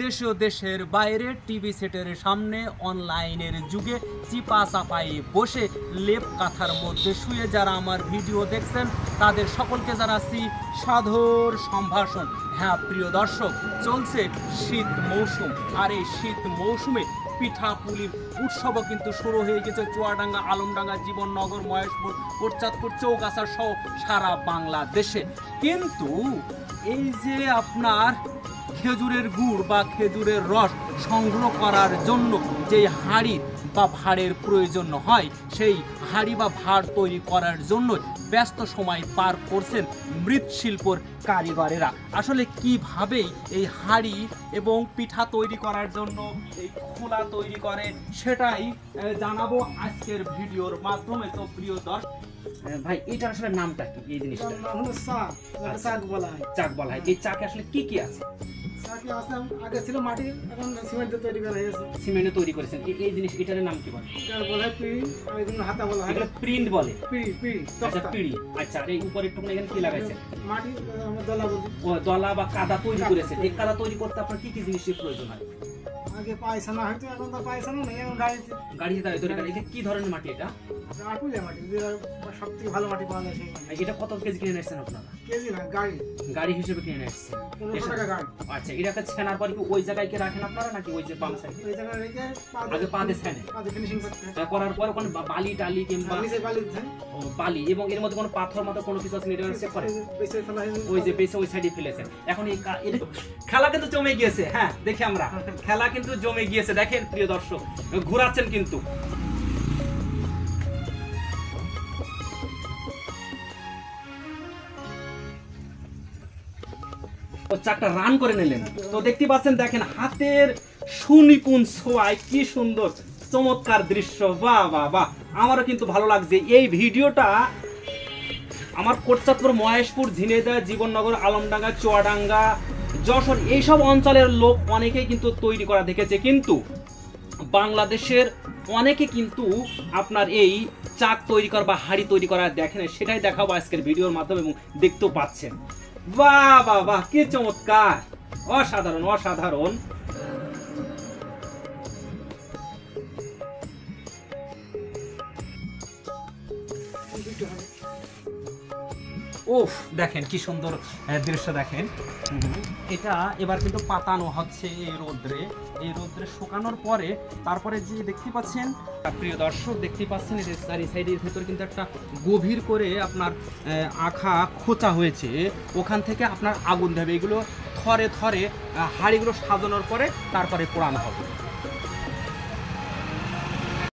দেশে ও দেশের বাইরে টিভি সেটের সামনে অনলাইনের যুগে চিপা চাপায়ে বসে লেপ কাঁথার মধ্যে শুয়ে যারা আমার ভিডিও দেখছেন তাদের সকলকে জানাচ্ছি সাদর সম্ভাষণ। হ্যাঁ প্রিয় দর্শক, চলছে শীত মৌসুম, আর এই শীত মৌসুমে পিঠাপুলির উৎসবও কিন্তু শুরু হয়ে গেছে চুয়াডাঙ্গা, আলমডাঙ্গা, জীবননগর, মহেশপুর, কোটচাঁদপুর, চৌগাছা সহ সারা বাংলাদেশে। কিন্তু এই যে আপনার খেজুরের গুড় বা খেজুরের রস সংগ্রহ করার জন্য যে হাঁড়ি বা ভাঁড়ের প্রয়োজন হয়, সেই হাঁড়ি বা ভাঁড় তৈরি করার জন্য ব্যস্ত সময় পার করছেন মৃৎশিল্পর কারিগরেরা। আসলে কিভাবে এই হাঁড়ি এবং পিঠা তৈরি করার জন্য এই খোলা তৈরি করে সেটাই জানাবো আজকের ভিডিওর মাধ্যমে। তো প্রিয় দর্শক ভাই, এটা আসলে নামটা কি? এই জিনিসটা চাক বলা হয়। এই চাকে আসলে কি কি আছে? আগে ছিল মাটি, এখন সিমেন্ট তৈরি করা হয়েছে। সিমেন্টে তৈরি করেছেন। এই জিনিস এটার নাম কি বলে? এটা বলা হয় পিড়ি, আর এগুলো হাতা বলা হয়। এগুলো প্রিন্ট বলে। পিড়ি আচ্ছা পিড়ি। আচ্ছা, আর এই উপরে একটু এখানে কি লাগাইছেন? মাটি, আমরা দলা বলি। ও দলা বা কাদা তৈরি করেছেন। এই কাদা তৈরি করতে আপনার কি কি জিনিসের প্রয়োজন হয়? আগে পায়খানা হয়তো, এখন তো পায়খানা নেই, এখন গাড়িতে তৈরি করে। এটা কি ধরনের মাটি? এটা আটুলিয়া মাটি, সব থেকে ভালো মাটি পাওয়া যায় সেই মাটি। এটা কত কেজি কিনে নিয়েছেন আপনারা? কেজি না, গাড়ি। গাড়ি হিসেবে কিনে নিয়েছেন 1500 টাকা গাড়ি। আচ্ছা, এটাকে ছেনার পর কি ওই জায়গায় কি রাখেন আপনারা, নাকি ওই যে বাম সাইডে? ওই জায়গায় রেখে আগে পাদে ছেনে ফিনিশিং করতে হয়। করার পর ওখানে বালি টালি কিংবা নিচে বালি দেন। ও বালি, এবং এর মধ্যে কোনো পাথর মতো কোনো কিছু আছে এটা চেক করে? বেশি ফেলা হয়, ওই যে বেশি ওই সাইডে ফেলেছেন। এখন এই খেলা কিন্তু জমে গিয়েছে। হ্যাঁ দেখি আমরা, খেলা কিন্তু জমে গিয়েছে। দেখেন প্রিয় দর্শক, ঘোরাচ্ছেন কিন্তু। চাকটা রান করে নিলেন। তো দেখতে পাচ্ছেন, দেখেন হাতের সুনিপুণ ছোঁয়ায় কি সুন্দর চমৎকার দৃশ্য। বাহ বাহ বাহ, আমারও কিন্তু ভালো লাগছে। এই ভিডিওটা আমার কোটচাঁদপুর, মহেশপুর, ঝিনেদা, জীবননগর, আলমডাঙ্গা, চুয়াডাঙ্গা, যশোর এইসব অঞ্চলের লোক অনেকেই কিন্তু তৈরি করা দেখেছে, কিন্তু বাংলাদেশের অনেকে কিন্তু আপনার এই চাক তৈরি করা বা হাঁড়ি তৈরি করা দেখেন। সেটাই দেখাবো আজকের ভিডিওর মাধ্যমে, এবং দেখতেও পাচ্ছেন। বাহ বাহ বাহ, কি চমৎকার, অসাধারণ অসাধারণ। উফ, দেখেন কি সুন্দর দৃশ্য। দেখেন এটা এবার কিন্তু পাতানো হচ্ছে এই রোদ্রে। এই রোদ্রে শুকানোর পরে তারপরে যে দেখতে পাচ্ছেন প্রিয় দর্শক, দেখতে পাচ্ছেন এই চারি সাইডের ভেতর কিন্তু একটা গভীর করে আপনার আখা খোঁচা হয়েছে। ওখান থেকে আপনার আগুন দেবে। এগুলো থরে থরে হাঁড়িগুলো সাজানোর পরে তারপরে পোড়ানো হবে।